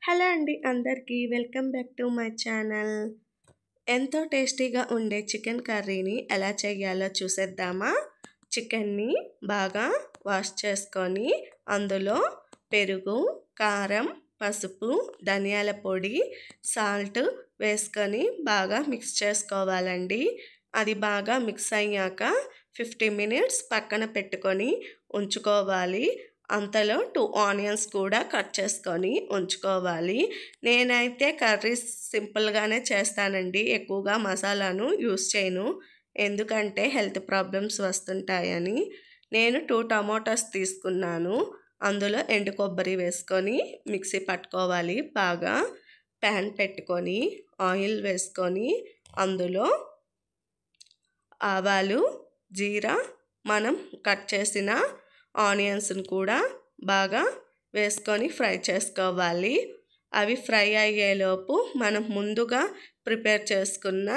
Hello అండి అందరికీ welcome back to my channel. ఎంతో టేస్టీగా ఉండే చికెన్ కర్రీని ఎలా చేయాలో చూసేద్దామా? చికెన్ని బాగా వాష్ చేసుకొని అందులో పెరుగు, కారం, పసుపు, ధనియాల పొడి, సాల్ట్ వేసుకొని బాగా మిక్స్ చేసుకోవాలండి. అది బాగా మిక్స్ అయ్యాక 50 మినిట్స్ పక్కన పెట్టుకొని ఉంచుకోవాలి. అంతలో 2 ఆనియన్స్ కూడా కట్ చేసుకొని ఉంచుకోవాలి. నేనైతే కర్రీస్ సింపుల్గానే చేస్తానండి. ఎక్కువగా మసాలాను యూస్ చేయను. ఎందుకంటే హెల్త్ ప్రాబ్లమ్స్ వస్తుంటాయని. నేను 2 టమోటాస్ తీసుకున్నాను. అందులో ఎండు కొబ్బరి వేసుకొని మిక్సీ పట్టుకోవాలి. బాగా ప్యాన్ పెట్టుకొని ఆయిల్ వేసుకొని అందులో ఆవాలు, జీరా, మనం కట్ చేసిన ఆనియన్స్ని కూడా బాగా వేసుకొని ఫ్రై చేసుకోవాలి. అవి ఫ్రై అయ్యేలోపు మనం ముందుగా ప్రిపేర్ చేసుకున్న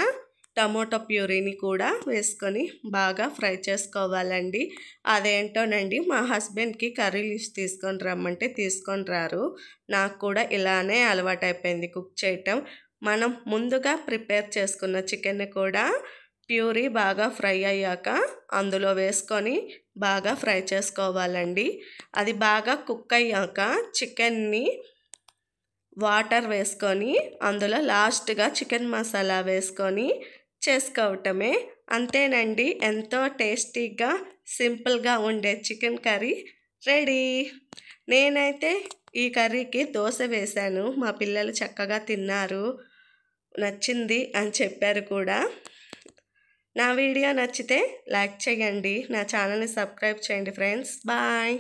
టమోటా ప్యూరీని కూడా వేసుకొని బాగా ఫ్రై చేసుకోవాలండి. అదేంటోనండి మా హస్బెండ్కి కర్రీ లీవ్స్ తీసుకొని రమ్మంటే తీసుకొని రారు. నాకు కూడా ఇలానే అలవాటైపోయింది కుక్ చేయటం. మనం ముందుగా ప్రిపేర్ చేసుకున్న చికెన్ని కూడా ప్యూరీ బాగా ఫ్రై అయ్యాక అందులో వేసుకొని బాగా ఫ్రై చేసుకోవాలండి. అది బాగా కుక్ అయ్యాక చికెన్ని వాటర్ వేసుకొని అందులో లాస్ట్గా చికెన్ మసాలా వేసుకొని చేసుకోవటమే. అంతేనండి, ఎంతో టేస్టీగా సింపుల్గా ఉండే చికెన్ కర్రీ రెడీ. నేనైతే ఈ కర్రీకి దోశ వేశాను. మా పిల్లలు చక్కగా తిన్నారు, నచ్చింది అని చెప్పారు కూడా. నా వీడియో నచ్చితే లైక్ చేయండి, నా ఛానల్ని సబ్స్క్రైబ్ చేయండి ఫ్రెండ్స్. బాయ్.